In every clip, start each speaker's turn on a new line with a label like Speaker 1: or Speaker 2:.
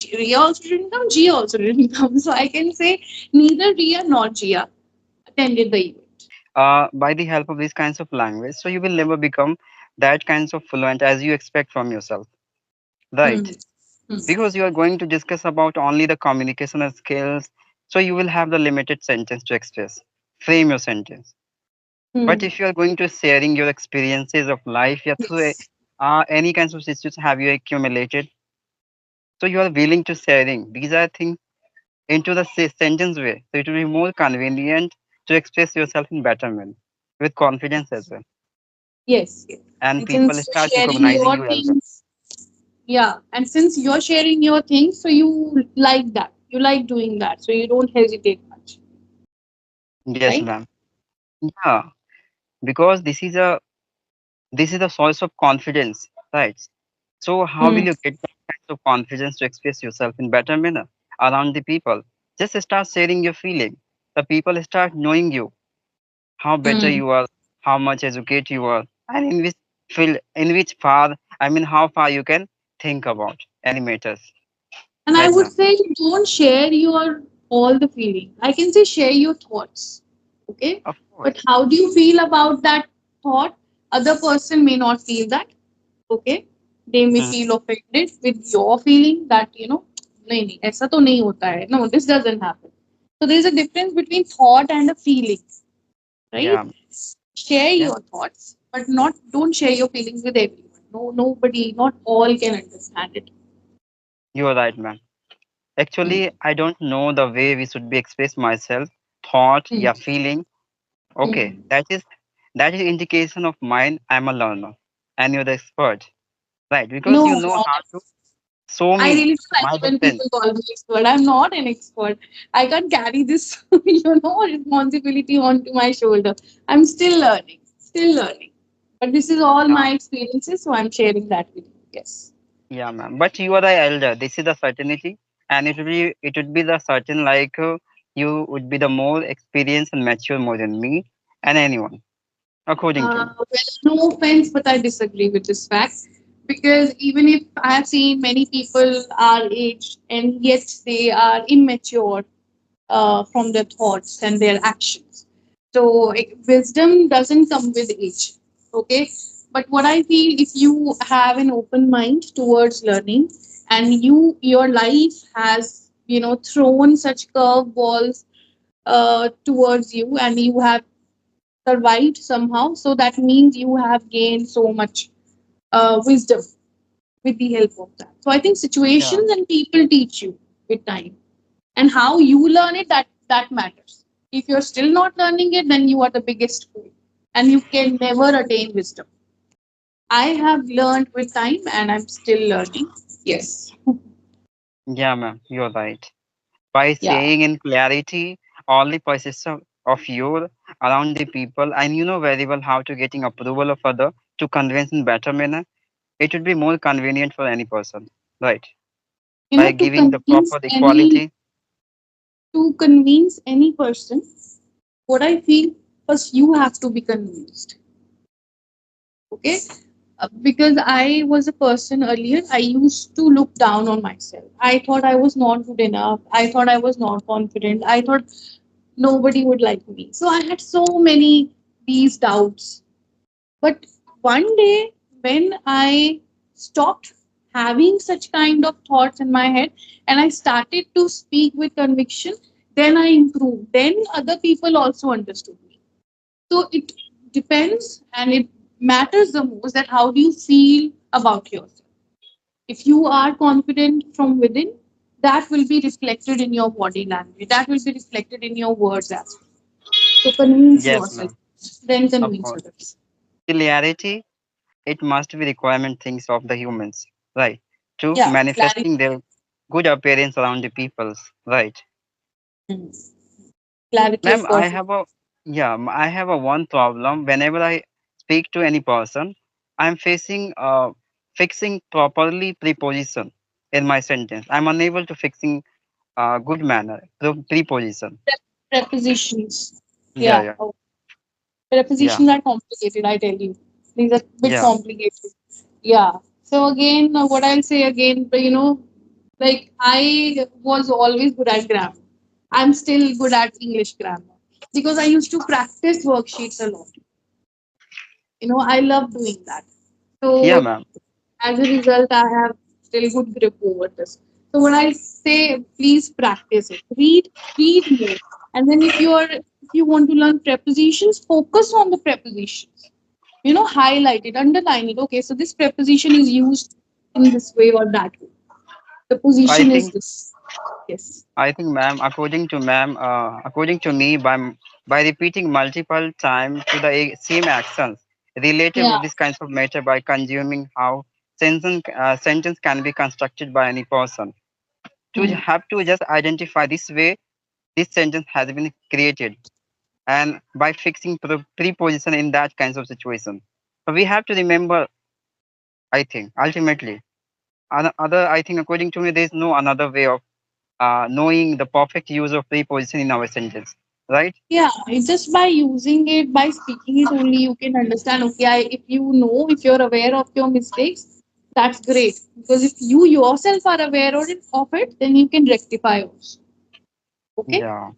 Speaker 1: Ria also didn't come, Gia also didn't come. So I can say neither Ria nor Gia attended the event.
Speaker 2: By the help of these kinds of language, so you will never become that kinds of fluent as you expect from yourself,
Speaker 1: Hmm.
Speaker 2: right?
Speaker 1: Hmm.
Speaker 2: Because you are going to discuss about only the communication skills, so you will have the limited sentence to express, frame your sentence. But
Speaker 1: Hmm.
Speaker 2: if you are going to sharing your experiences of life, yeah, through
Speaker 1: Yes.
Speaker 2: any kinds of situations have you accumulated, so you are willing to sharing these are things into the sentence way, so it will be more convenient to express yourself in better manner with confidence as well,
Speaker 1: Yes. Yes.
Speaker 2: and
Speaker 1: And
Speaker 2: people
Speaker 1: since you're
Speaker 2: start
Speaker 1: sharing
Speaker 2: recognizing
Speaker 1: your
Speaker 2: you as well.
Speaker 1: things, yeah, and since you're sharing your things, so you like that. You like doing that. So you don't hesitate much,
Speaker 2: Yes,
Speaker 1: right?
Speaker 2: ma'am. Yeah, because this is a source of confidence, right? So how will
Speaker 1: Hmm.
Speaker 2: you get that kind of confidence to express yourself in better manner around the people? Just start sharing your feeling. The people start knowing you, how better
Speaker 1: Hmm.
Speaker 2: you are, how much educated you are, and in which field, in which far, I mean, how far you can think about any matters.
Speaker 1: And I
Speaker 2: Right,
Speaker 1: would
Speaker 2: ma'am?
Speaker 1: say don't share your all the feeling. I can say share your thoughts. Okay.
Speaker 2: Of
Speaker 1: But
Speaker 2: course.
Speaker 1: how do you feel about that thought? Other person may not feel that. Okay. They may
Speaker 2: Hmm.
Speaker 1: feel offended with your feeling that, नहीं नहीं ऐसा तो नहीं होता है. No, this doesn't happen. So there's a difference between thought and a feeling, right?
Speaker 2: Yeah,
Speaker 1: Share
Speaker 2: yeah,
Speaker 1: your thoughts, but not don't share your feelings with everyone. No, nobody, not all can understand it.
Speaker 2: you are right, ma'am.
Speaker 1: Hmm.
Speaker 2: Actually, I don't know the way we should be express myself, thought,
Speaker 1: Hmm.
Speaker 2: yeah, feeling. Okay,
Speaker 1: Hmm.
Speaker 2: that is indication of mine. I'm a learner, and you're the expert, right? Because
Speaker 1: No,
Speaker 2: you know
Speaker 1: not
Speaker 2: how to show
Speaker 1: I
Speaker 2: me
Speaker 1: really don't like
Speaker 2: my
Speaker 1: it when
Speaker 2: difference.
Speaker 1: people call me expert. I'm not an expert. I can't carry this, responsibility onto my shoulder. I'm still learning, still learning. But this is all
Speaker 2: Yeah,
Speaker 1: my experiences, so I'm sharing that with you. Yes.
Speaker 2: yeah, ma'am. But you are the elder. This is the certainty, and it would be the certain like you would be the more experienced and mature more than me and anyone, according to me.
Speaker 1: Well, no offense, but I disagree with this fact because even if I have seen many people our age and yet they are immature from their thoughts and their actions. So wisdom doesn't come with age. Okay. But what I feel if you have an open mind towards learning and your life has thrown such curveballs towards you and you have survived somehow, so that means you have gained so much wisdom with the help of that. So I think
Speaker 2: Yeah,
Speaker 1: situations and people teach you with time, and how you learn it, that matters. If you're still not learning it, then you are the biggest fool, and you can never attain wisdom. I have learned with time, and I'm still learning. Yes.
Speaker 2: yeah, ma'am. You're right. By
Speaker 1: Yeah.
Speaker 2: saying in clarity all the process of your around the people, and you know very well how to getting approval of other to convince in better manner, it would be more convenient for any person, right? By
Speaker 1: To
Speaker 2: giving the
Speaker 1: convince
Speaker 2: proper
Speaker 1: any
Speaker 2: equality.
Speaker 1: person, what I feel, first you have to be convinced. Okay. Because I was a person earlier, I used to look down on myself. I thought I was not good enough. I thought I was not confident. I thought nobody would like me. So I had so many these doubts. But one day when I stopped having such kind of thoughts in my head and I started to speak with conviction, then I improved. Then other people also understood me. So it depends and it matters the most that how do you feel about yourself. If you are confident from within, that will be reflected in your body language. That will be reflected in your words as well. So convince
Speaker 2: Yes,
Speaker 1: yourself,
Speaker 2: ma'am.
Speaker 1: then
Speaker 2: Of
Speaker 1: convince
Speaker 2: course.
Speaker 1: others.
Speaker 2: Clarity, it must be requirement things of the humans, right? To
Speaker 1: Yeah, clarity.
Speaker 2: manifesting their good appearance around the peoples, right?
Speaker 1: Mm. Clarity,
Speaker 2: Ma'am,
Speaker 1: of course.
Speaker 2: I have a one problem. Whenever I speak to any person, I'm facing fixing properly preposition in my sentence. I'm unable to fixing good manner preposition.
Speaker 1: Prepositions.
Speaker 2: Yeah,
Speaker 1: Yeah.
Speaker 2: yeah,
Speaker 1: Oh,
Speaker 2: yeah,
Speaker 1: prepositions are complicated, I tell you. These are bit
Speaker 2: yeah.
Speaker 1: complicated. Yeah. So again, what I'll say again, Like I was always good at grammar. I'm still good at English grammar because I used to practice worksheets a lot. I love doing that.
Speaker 2: Yeah,
Speaker 1: So
Speaker 2: ma'am.
Speaker 1: as a result, I have still good grip over this. So when I say please practice it, read more. And then if you want to learn prepositions, focus on the prepositions. Highlight it, underline it. Okay, so this preposition is used in this way or that way. The
Speaker 2: I
Speaker 1: position is
Speaker 2: think
Speaker 1: this. Yes.
Speaker 2: I think, ma'am, according to me, by repeating multiple times to the same actions related
Speaker 1: Yeah.
Speaker 2: with this kinds of matter by consuming how sentence can be constructed by any person. To
Speaker 1: Hmm.
Speaker 2: have to just identify this way this sentence has been created, and by fixing preposition in that kinds of situation. So we have to remember. I think ultimately, other I think according to me, there is no another way of knowing the perfect use of preposition in our sentence, right?
Speaker 1: Yeah, it's just by using it, by speaking it only, you can understand. Okay, if you're aware of your mistakes, that's great. Because if you yourself are aware of it, then you can rectify also. Okay,
Speaker 2: Yeah,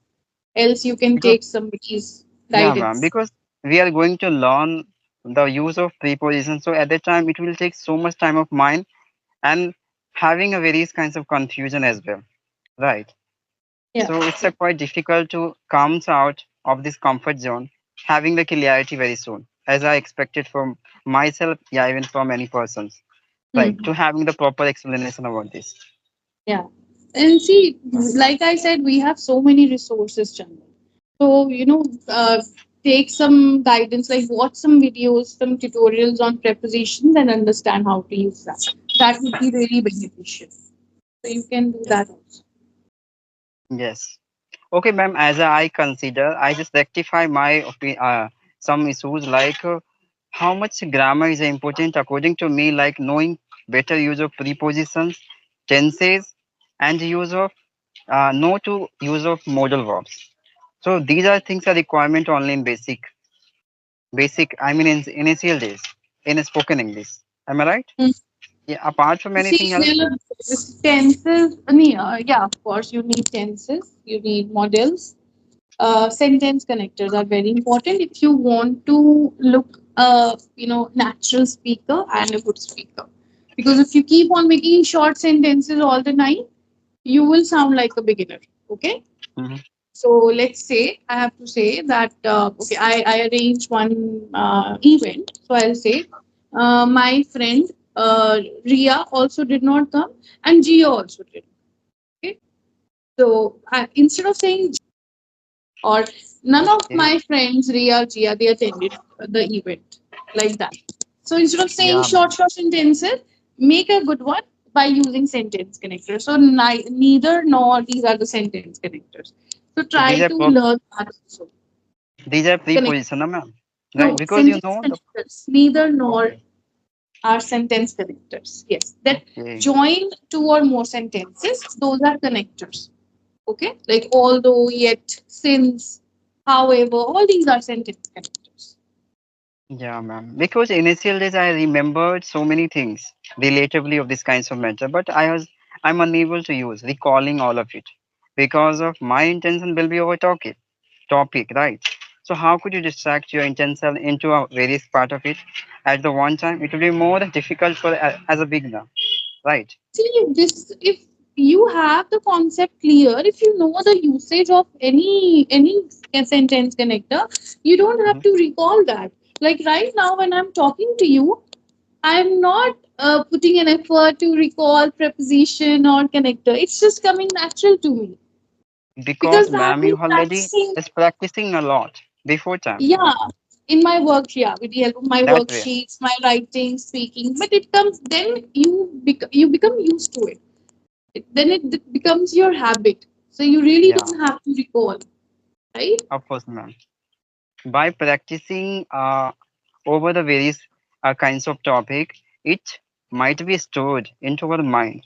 Speaker 1: else you can
Speaker 2: because
Speaker 1: take somebody's
Speaker 2: yeah, ma'am,
Speaker 1: guidance.
Speaker 2: because we are going to learn the use of preposition. So at that time, it will take so much time of mine and having a various kinds of confusion as well, right?
Speaker 1: Yeah,
Speaker 2: So it's a
Speaker 1: yeah.
Speaker 2: quite difficult to come out of this comfort zone, having the clarity very soon, as I expected from myself, yeah, even from many persons, right?
Speaker 1: Hmm.
Speaker 2: To having the proper explanation about this.
Speaker 1: Yeah. And see, like I said, we have so many resources, Chandra. So, take some guidance, like watch some videos, some tutorials on prepositions and understand how to use that. That would be really beneficial. So you can do
Speaker 2: Yeah.
Speaker 1: that also.
Speaker 2: Yes. Okay, ma'am. As I consider, I just rectify my some issues like how much grammar is important according to me, like knowing better use of prepositions, tenses, and use of no to use of modal verbs. So these are things a requirement only in basic. I mean, in initial days in spoken English. Am I right?
Speaker 1: Mm.
Speaker 2: Yeah. Apart from
Speaker 1: See,
Speaker 2: anything else.
Speaker 1: there are tenses. Yeah, of course, you need tenses, you need models. Sentence connectors are very important if you want to look natural speaker and a good speaker, because if you keep on making short sentences all the time, you will sound like a beginner. Okay,
Speaker 2: Mhm.
Speaker 1: so let's say I have to say that okay, I arrange one event, so I'll say my friend Ria also did not come and Gia also did. Okay, so instead of saying or none of
Speaker 2: Okay.
Speaker 1: my friends, Ria, Gia, they attended the event like that. So instead of saying
Speaker 2: Yeah, ma'am.
Speaker 1: short sentences, make a good one by using sentence connectors. So neither nor these are the sentence connectors. So
Speaker 2: So
Speaker 1: try to learn that also.
Speaker 2: these are
Speaker 1: Connect.
Speaker 2: preposition, no, ma'am. Right?
Speaker 1: No,
Speaker 2: Because you
Speaker 1: sentence
Speaker 2: know the.
Speaker 1: connectors. Neither nor
Speaker 2: Okay.
Speaker 1: are sentence connectors. Yes, that
Speaker 2: Okay.
Speaker 1: join two or more sentences. Those are connectors. Okay, like although, yet, since, however, all these are sentence connectors.
Speaker 2: Yeah, ma'am. Because initial days I remembered so many things relatively of this kinds of matter, but I'm unable to use recalling all of it because of my intention will be over topic, right? So how could you distract your intention into a various part of it at the one time? It will be more difficult for as a beginner, right?
Speaker 1: See, this if you have the concept clear, if you know the usage of any sentence connector, you don't have
Speaker 2: Mhm.
Speaker 1: to recall that. Like right now, when I'm talking to you, I'm not putting an effort to recall preposition or connector. It's just coming natural to me
Speaker 2: Because,
Speaker 1: because I've
Speaker 2: ma'am, you
Speaker 1: been
Speaker 2: already
Speaker 1: practicing.
Speaker 2: is practicing a lot before time.
Speaker 1: Yeah, in my work, yeah, with the help of my
Speaker 2: That way.
Speaker 1: worksheets, my writing, speaking. But it comes then you become used to it. Then it becomes your habit. So you really
Speaker 2: Yeah,
Speaker 1: don't have to recall, right?
Speaker 2: of course, ma'am. By practicing over the various kinds of topic, it might be stored into our mind,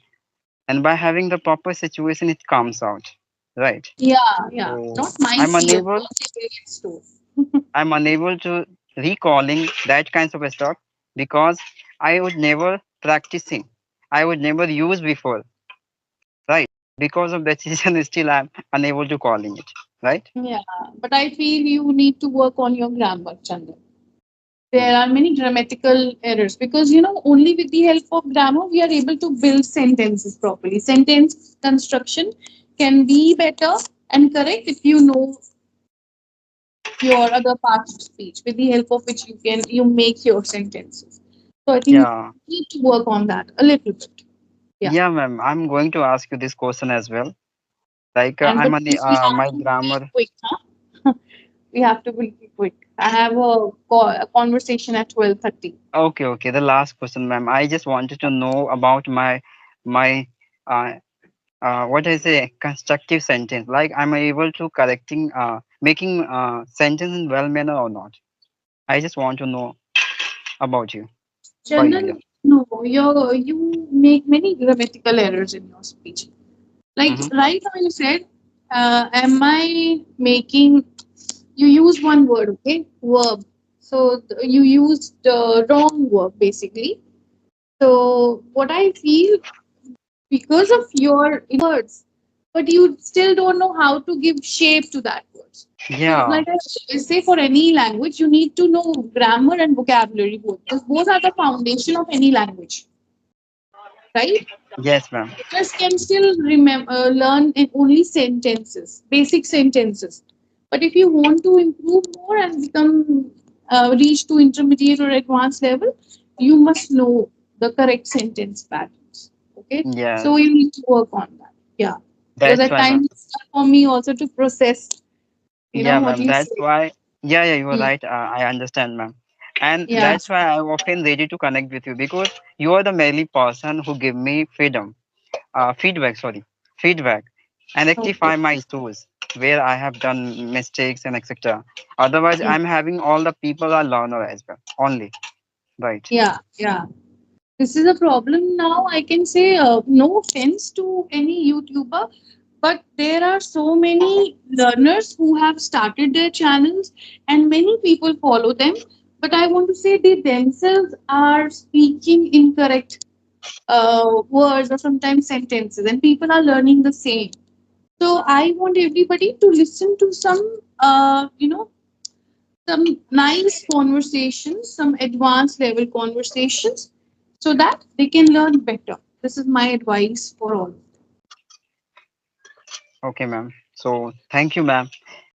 Speaker 2: and by having the proper situation, it comes out, right?
Speaker 1: Yeah, yeah.
Speaker 2: So
Speaker 1: Not mind
Speaker 2: I'm
Speaker 1: here.
Speaker 2: unable,
Speaker 1: It's store.
Speaker 2: I'm unable to recalling that kinds of stuff because I would never practicing, I would never use before. Because of that reason, still I'm unable to calling it. Right?
Speaker 1: Yeah, but I feel you need to work on your grammar, Chandan.
Speaker 2: Mhm.
Speaker 1: There are many grammatical errors because only with the help of grammar we are able to build sentences properly. Sentence construction can be better and correct if you know your other parts of speech with the help of which you make your sentences. So I think
Speaker 2: Yeah.
Speaker 1: you need to work on that a little bit. Yeah.
Speaker 2: Yeah, ma'am. I'm going to ask you this question as well. Like,
Speaker 1: And but please, we have
Speaker 2: my
Speaker 1: to be
Speaker 2: grammar.
Speaker 1: quick, huh? We have to be quick. I have a conversation at 12:30.
Speaker 2: Okay, okay. The last question, ma'am. I just wanted to know about my uh, what I say constructive sentence. Like, am I able to correcting making sentence in well manner or not? I just want to know about you for India.
Speaker 1: Chandan, no, you make many grammatical errors in your speech. Like
Speaker 2: Mm-hmm.
Speaker 1: right now you said, am I making, you use one word, okay? Verb. So you used the wrong verb basically. So what I feel because of your words, but you still don't know how to give shape to that words. So
Speaker 2: Yeah.
Speaker 1: like I say for any language, you need to know grammar and vocabulary both because both are the foundation of any language, right?
Speaker 2: Yes, ma'am.
Speaker 1: Teachers can still remember learn in only sentences, basic sentences. But if you want to improve more and become reach to intermediate or advanced level, you must know the correct sentence patterns. Okay, so
Speaker 2: Yes.
Speaker 1: you need to work on that. Yeah, because
Speaker 2: That's
Speaker 1: at
Speaker 2: why, ma'am.
Speaker 1: times it's tough for me also to process.
Speaker 2: Yeah,
Speaker 1: What
Speaker 2: ma'am.
Speaker 1: you
Speaker 2: That's
Speaker 1: say.
Speaker 2: why. Yeah, yeah, you are
Speaker 1: Hmm.
Speaker 2: right. I understand, ma'am. And
Speaker 1: Yeah.
Speaker 2: that's why I'm often ready to connect with you because you are the mainly person who give me freedom, feedback, sorry, feedback, and
Speaker 1: Okay.
Speaker 2: rectify my tools where I have done mistakes and etc. Otherwise,
Speaker 1: Hmm.
Speaker 2: I'm having all the people are learner as well. Only, right?
Speaker 1: Yeah. Yeah. This is a problem now. I can say no offense to any YouTuber, but there are so many learners who have started their channels and many people follow them. But I want to say they themselves are speaking incorrect words or sometimes sentences, and people are learning the same. So I want everybody to listen to some nice conversations, some advanced level conversations, so that they can learn better. This is my advice for all.
Speaker 2: Okay, ma'am. So thank you, ma'am.